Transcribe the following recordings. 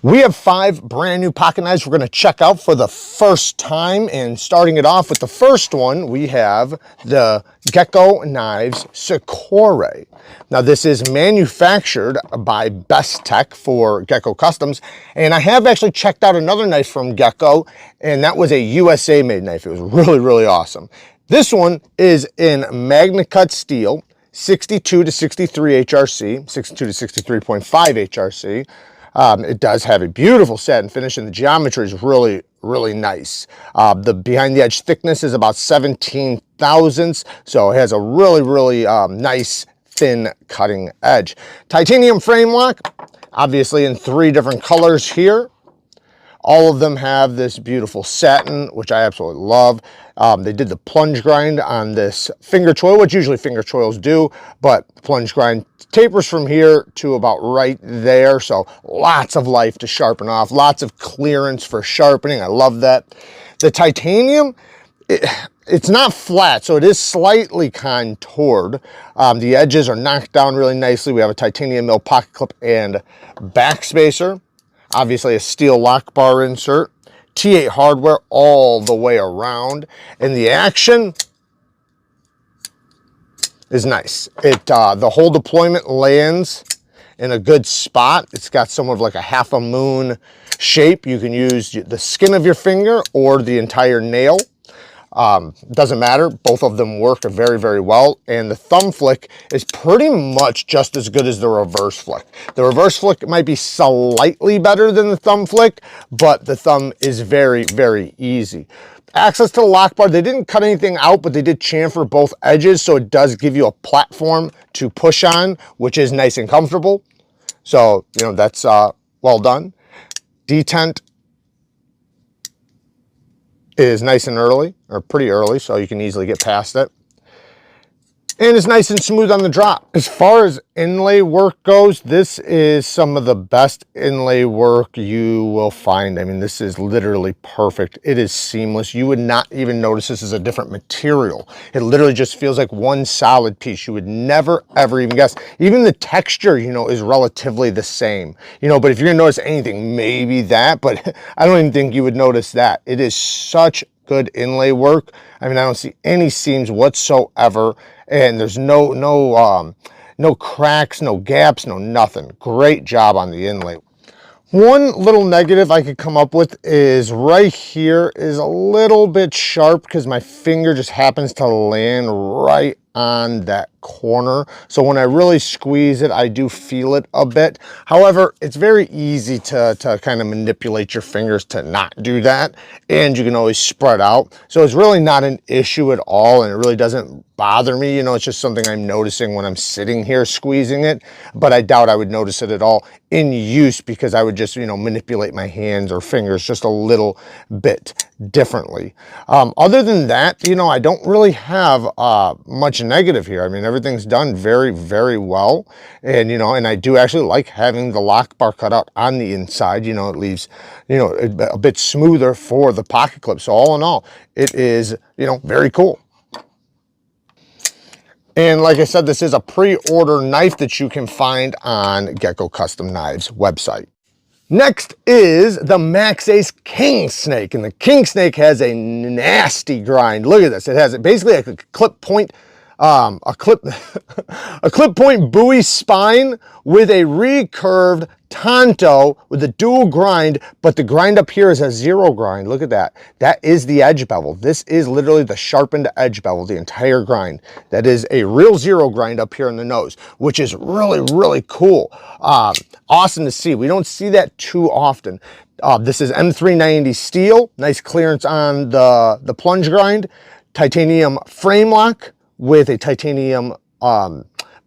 We have 5 brand new pocket knives we're going to check out for the first time, and starting it off with the first one, we have the Gecko Knives Sakura. Now this is manufactured by Bestech for Gecko Customs, and I have actually checked out another knife from Gecko, and that was a USA made knife. It was really awesome. This one is in Magna Cut steel, 62 to 63 HRC, 62 to 63.5 HRC. It does have a beautiful satin finish, and the geometry is really nice. The behind the edge thickness is about 17 thousandths, so it has a really nice thin cutting edge. Titanium frame lock, obviously in 3 different colors here. All of them have this beautiful satin, which I absolutely love. They did the plunge grind on this finger choil, which usually finger choils do, but the plunge grind tapers from here to about right there. So lots of life to sharpen off, lots of clearance for sharpening. I love that. The titanium, it's not flat, so it is slightly contoured. The edges are knocked down really nicely. We have a titanium mill pocket clip and backspacer. Obviously a steel lock bar insert, T8 hardware all the way around, and the action is nice. The whole deployment lands in a good spot. It's got somewhat of like a half a moon shape. You can use the skin of your finger or the entire nail. Doesn't matter, both of them work very well, and the thumb flick is pretty much just as good as the reverse flick. The reverse flick might be slightly better than the thumb flick, but the thumb is very easy. Access to the lock bar, they didn't cut anything out, but they did chamfer both edges, so it does give you a platform to push on, which is nice and comfortable. So, you know, that's well done. Detent is nice and early, or pretty early, so you can easily get past it. And it's nice and smooth on the drop. As far as inlay work goes, this is some of the best inlay work you will find. I mean, this is literally perfect. It is seamless. You would not even notice this is a different material. It literally just feels like one solid piece. You would never, ever even guess. Even the texture, you know, is relatively the same. You know, but if you're gonna notice anything, maybe that, but I don't even think you would notice that. It is such good inlay work. I mean, I don't see any seams whatsoever, and there's no cracks, no gaps, no nothing. Great job on the inlay. One little negative I could come up with is right here is a little bit sharp because my finger just happens to land right on that corner. So when I really squeeze it, I do feel it a bit. However, it's very easy to kind of manipulate your fingers to not do that, and you can always spread out. So it's really not an issue at all, and it really doesn't bother me. You know, it's just something I'm noticing when I'm sitting here squeezing it, but I doubt I would notice it at all in use because I would just, you know, manipulate my hands or fingers just a little bit differently. Other than that, you know, I don't really have much negative here. I mean, everything's done very well, and you know, and I do actually like having the lock bar cut out on the inside. You know, it leaves, you know, a bit smoother for the pocket clip. So all in all, it is, you know, very cool. And like I said, this is a pre-order knife that you can find on Gecko Custom Knives website. Next is the Maxace KINGSNAKE, and the KINGSNAKE has a nasty grind. Look at this. It has basically like a clip point, a clip point buoy spine with a recurved Tonto with a dual grind, but the grind up here is a 0 grind. Look at that. That is the edge bevel. This is literally the sharpened edge bevel, the entire grind. That is a real 0 grind up here in the nose, which is really cool. Awesome to see. We don't see that too often. This is M390 steel, nice clearance on the plunge grind, titanium frame lock with a titanium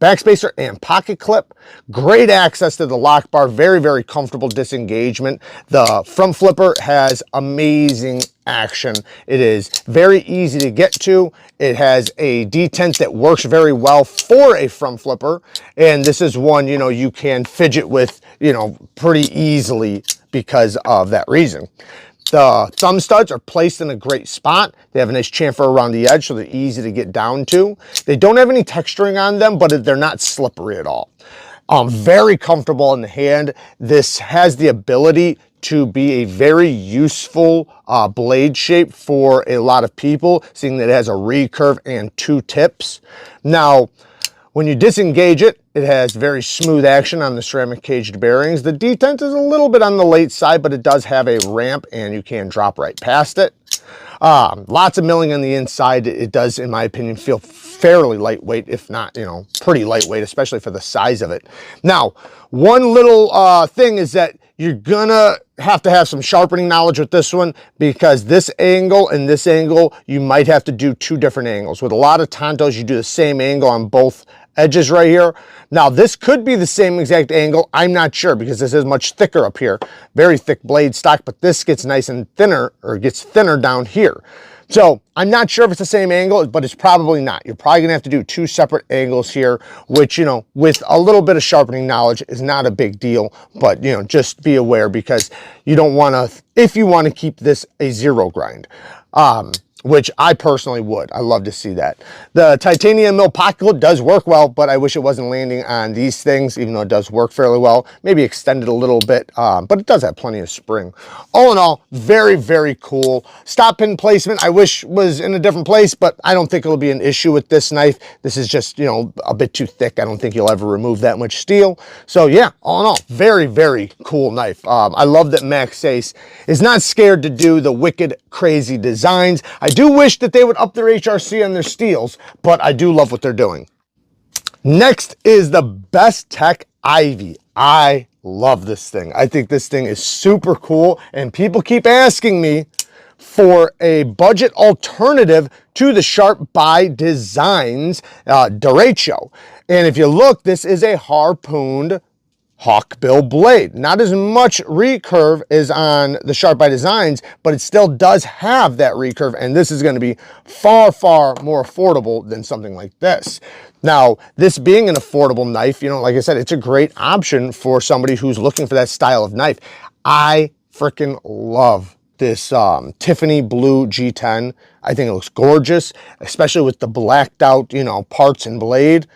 backspacer and pocket clip. Great access to the lock bar, very comfortable disengagement. The front flipper has amazing action. It is very easy to get to. It has a detent that works very well for a front flipper, and this is one, you know, you can fidget with, you know, pretty easily because of that reason. The thumb studs are placed in a great spot. They have a nice chamfer around the edge, so they're easy to get down to. They don't have any texturing on them, but they're not slippery at all. Very comfortable in the hand. This has the ability to be a very useful blade shape for a lot of people, seeing that it has a recurve and 2 tips. Now, when you disengage it, it has very smooth action on the ceramic caged bearings. The detent is a little bit on the late side, but it does have a ramp and you can drop right past it. Lots of milling on the inside. It does, in my opinion, feel fairly lightweight, if not, you know, pretty lightweight, especially for the size of it. Now, one little thing is that you're gonna have to have some sharpening knowledge with this one, because this angle and this angle, you might have to do 2 different angles. With a lot of Tontos, you do the same angle on both edges right here. Now, this could be the same exact angle. I'm not sure, because this is much thicker up here. Very thick blade stock, but this gets nice and thinner, or gets thinner down here. So I'm not sure if it's the same angle, but it's probably not. You're probably gonna have to do 2 separate angles here, which, you know, with a little bit of sharpening knowledge is not a big deal, but, you know, just be aware, because you don't wanna, if you wanna keep this a 0 grind, which I personally would. I love to see that. The titanium mill pocket clip does work well, but I wish it wasn't landing on these things, even though it does work fairly well. Maybe extend it a little bit, but it does have plenty of spring. All in all, very, very cool. Stop pin placement, I wish was in a different place, but I don't think it'll be an issue with this knife. This is just, you know, a bit too thick. I don't think you'll ever remove that much steel. So yeah, all in all, very, very cool knife. I love that Maxace is not scared to do the wicked, crazy designs. I do wish that they would up their HRC on their steels, but I do love what they're doing. Next is the Bestech Ivy. I love this thing. I think this thing is super cool, and people keep asking me for a budget alternative to the Sharp by Designs derecho. And if you look, this is a harpooned hawkbill blade. Not as much recurve as on the Sharp by Designs, but it still does have that recurve, and this is going to be far, far more affordable than something like this. Now, this being an affordable knife, you know, like I said, it's a great option for somebody who's looking for that style of knife. I freaking love this Tiffany blue G10. I think it looks gorgeous, especially with the blacked out, you know, parts and blade.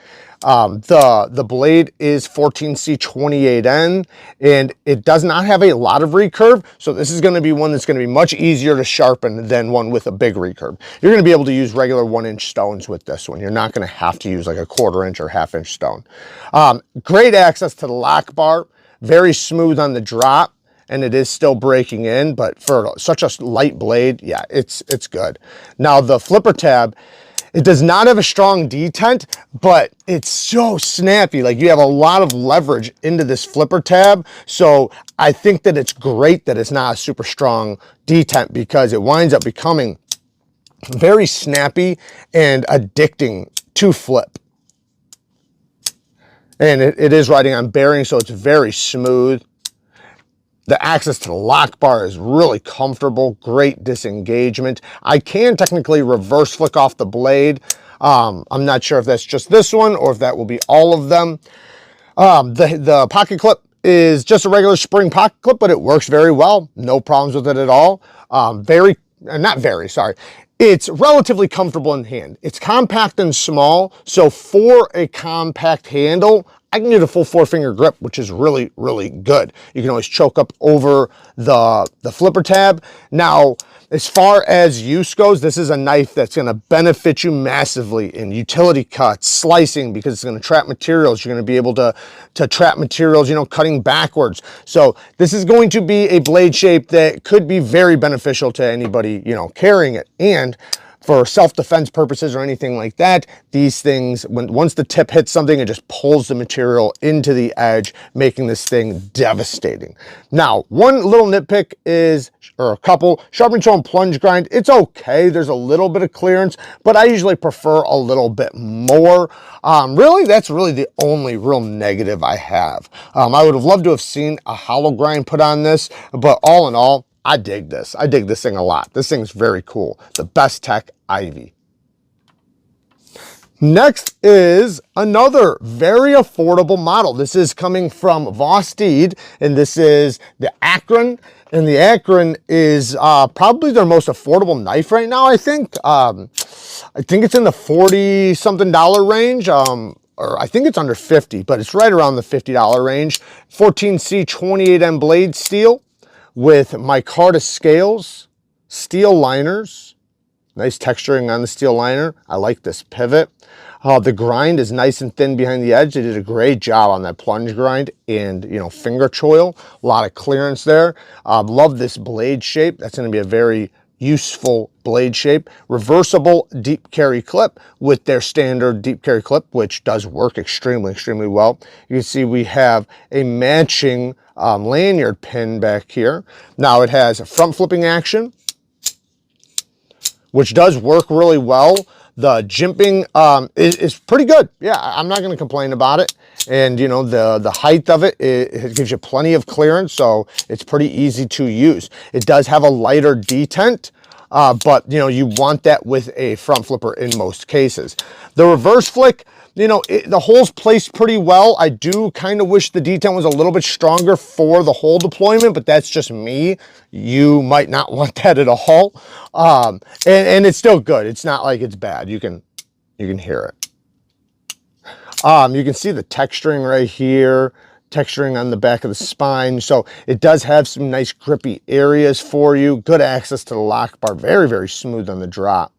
The blade is 14C28N, and it does not have a lot of recurve, so this is going to be one that's going to be much easier to sharpen than one with a big recurve. You're going to be able to use regular 1-inch stones with this one. You're not going to have to use like a 1/4 inch or 1/2 inch stone. Great access to the lock bar, very smooth on the drop, and it is still breaking in, but for such a light blade, yeah, it's good. Now, the flipper tab, it does not have a strong detent, but it's so snappy. Like, you have a lot of leverage into this flipper tab. So I think that it's great that it's not a super strong detent, because it winds up becoming very snappy and addicting to flip. And it is riding on bearings, so it's very smooth. The access to the lock bar is really comfortable, great disengagement. I can technically reverse flick off the blade. I'm not sure if that's just this one or if that will be all of them. The pocket clip is just a regular spring pocket clip, but it works very well. No problems with it at all. It's relatively comfortable in hand. It's compact and small, so for a compact handle, I can get a full 4-finger grip, which is really, really good. You can always choke up over the flipper tab. Now, as far as use goes, this is a knife that's going to benefit you massively in utility cuts, slicing, because it's going to trap materials. You're going to be able to trap materials, you know, cutting backwards. So this is going to be a blade shape that could be very beneficial to anybody, you know, carrying it. And for self-defense purposes or anything like that, these things, once the tip hits something, it just pulls the material into the edge, making this thing devastating. Now, one little nitpick is, or a couple, sharpening tool and plunge grind, it's okay. There's a little bit of clearance, but I usually prefer a little bit more. Really, that's really the only real negative I have. I would have loved to have seen a hollow grind put on this, but all in all, I dig this. I dig this thing a lot. This thing's very cool. The Bestech Ivy. Next is another very affordable model. This is coming from Vosteed, and this is the Akron. And the Akron is probably their most affordable knife right now, I think. I think it's in the $40-something range. or I think it's under 50, but it's right around the $50 range. 14C 28M blade steel with micarta scales, steel liners. Nice texturing on the steel liner. I like this pivot. The grind is nice and thin behind the edge. They did a great job on that plunge grind and, you know, finger choil. A lot of clearance there. Love this blade shape. That's going to be a very useful blade shape. Reversible deep carry clip with their standard deep carry clip, which does work extremely well. You can see we have a matching lanyard pin back here. Now it has a front flipping action, which does work really well. The jimping is pretty good. Yeah, I'm not going to complain about it. And, you know, the height of it, it gives you plenty of clearance, so it's pretty easy to use. It does have a lighter detent, but, you know, you want that with a front flipper in most cases. The reverse flick, you know, the hole's placed pretty well. I do kind of wish the detent was a little bit stronger for the hole deployment, but that's just me. You might not want that at all. And it's still good. It's not like it's bad. You can hear it. You can see the texturing right here, texturing on the back of the spine. So it does have some nice grippy areas for you. Good access to the lock bar. Very smooth on the drop.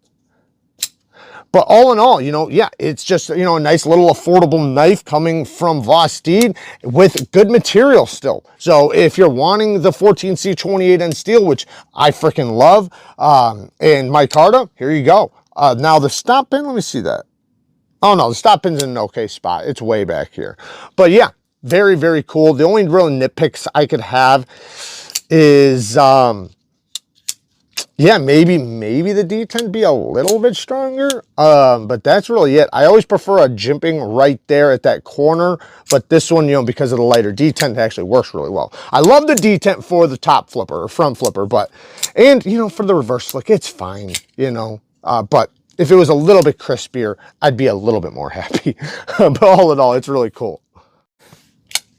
But all in all, you know, yeah, it's just, you know, a nice little affordable knife coming from Vosteed with good material still. So if you're wanting the 14C 28N steel, which I freaking love, and micarta, here you go. Now the stop pin, let me see that. Oh no, the stop pin's in an okay spot. It's way back here. But yeah, very cool. The only real nitpicks I could have is, yeah, maybe the detent be a little bit stronger, but that's really it. I always prefer a jimping right there at that corner, but this one, you know, because of the lighter detent, it actually works really well. I love the detent for the top flipper or front flipper, but, and, you know, for the reverse flick, it's fine, you know, but if it was a little bit crispier, I'd be a little bit more happy. But all in all, it's really cool.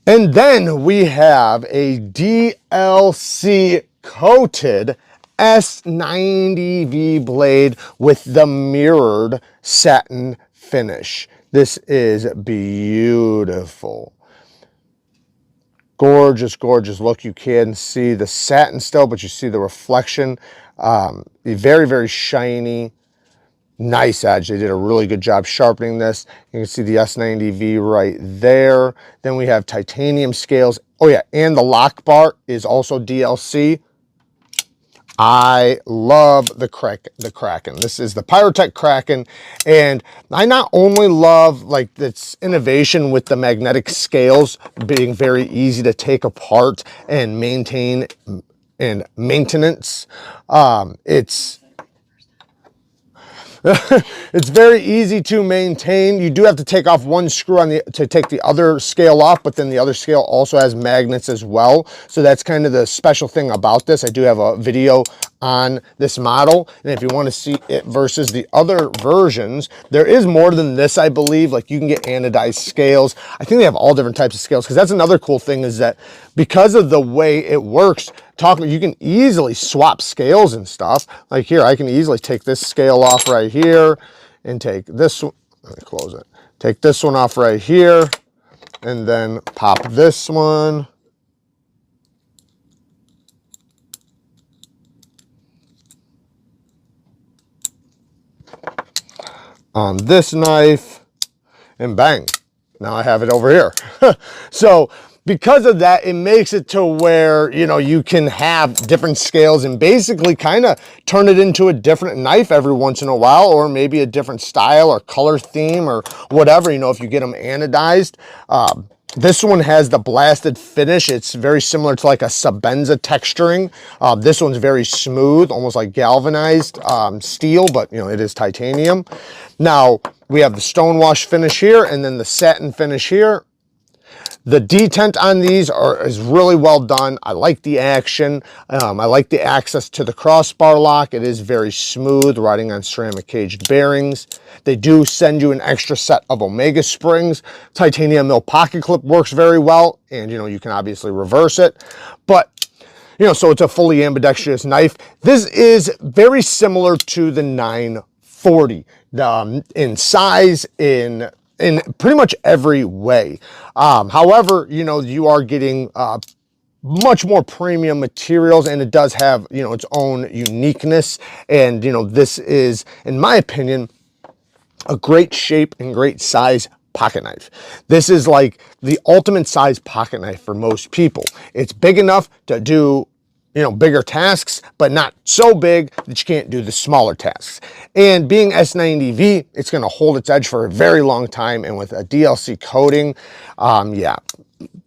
And then we have a DLC coated S90V blade with the mirrored satin finish. This is beautiful. Gorgeous look. You can see the satin still, but you see the reflection. Very shiny. Nice edge. They did a really good job sharpening this. You can see the S90V right there. Then we have titanium scales. Oh yeah, and the lock bar is also DLC. I love the Kraken. This is the PIRATECH KRAKEN, and I not only love like its innovation with the magnetic scales being very easy to take apart and maintain and maintenance. It's very easy to maintain. You do have to take off one screw on to take the other scale off, but then the other scale also has magnets as well. So that's kind of the special thing about this. I do have a video on this model, and if you want to see it versus the other versions, there is more than this, I believe. Like, you can get anodized scales. I think they have all different types of scales, because that's another cool thing, is that because of the way it works, you can easily swap scales and stuff. Like here, I can easily take this scale off right here and take this one. Let me close it. Take this one off right here, and then pop this one. On this knife, and bang, now I have it over here. So because of that, it makes it to where, you know, you can have different scales and basically kind of turn it into a different knife every once in a while, or maybe a different style or color theme or whatever, you know, if you get them anodized. This one has the blasted finish. It's very similar to like a Sabenza texturing. This one's very smooth, almost like galvanized steel, but, you know, it is titanium. Now, we have the stonewash finish here, and then the satin finish here. The detent on these is really well done. I like the action. I like the access to the crossbar lock. It is very smooth, riding on ceramic caged bearings. They do send you an extra set of Omega springs. Titanium mill pocket clip works very well, and, you know, you can obviously reverse it. But, you know, so it's a fully ambidextrous knife. This is very similar to the 940 in size, in in pretty much every way. However, you know, you are getting much more premium materials, and it does have, you know, its own uniqueness. And, you know, this is, in my opinion, a great shape and great size pocket knife. This is like the ultimate size pocket knife for most people. It's big enough to do, you know, bigger tasks, but not so big that you can't do the smaller tasks. And being S90V, it's going to hold its edge for a very long time. And with a DLC coating, yeah,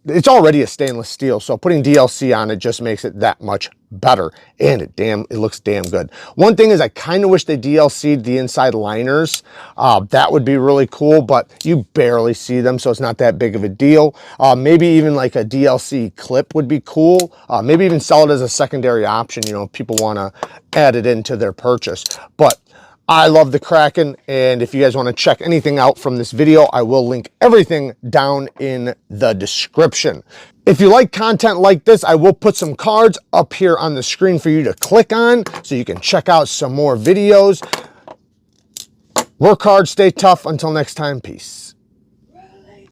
it's already a stainless steel, so putting DLC on it just makes it that much better. And it looks damn good. One thing is, I kind of wish they DLC'd the inside liners. That would be really cool, but you barely see them, so it's not that big of a deal. Maybe even like a DLC clip would be cool. Maybe even sell it as a secondary option, you know, if people want to add it into their purchase. But I love the Kraken, and if you guys want to check anything out from this video, I will link everything down in the description. If you like content like this, I will put some cards up here on the screen for you to click on so you can check out some more videos. Work hard, stay tough. Until next time, peace.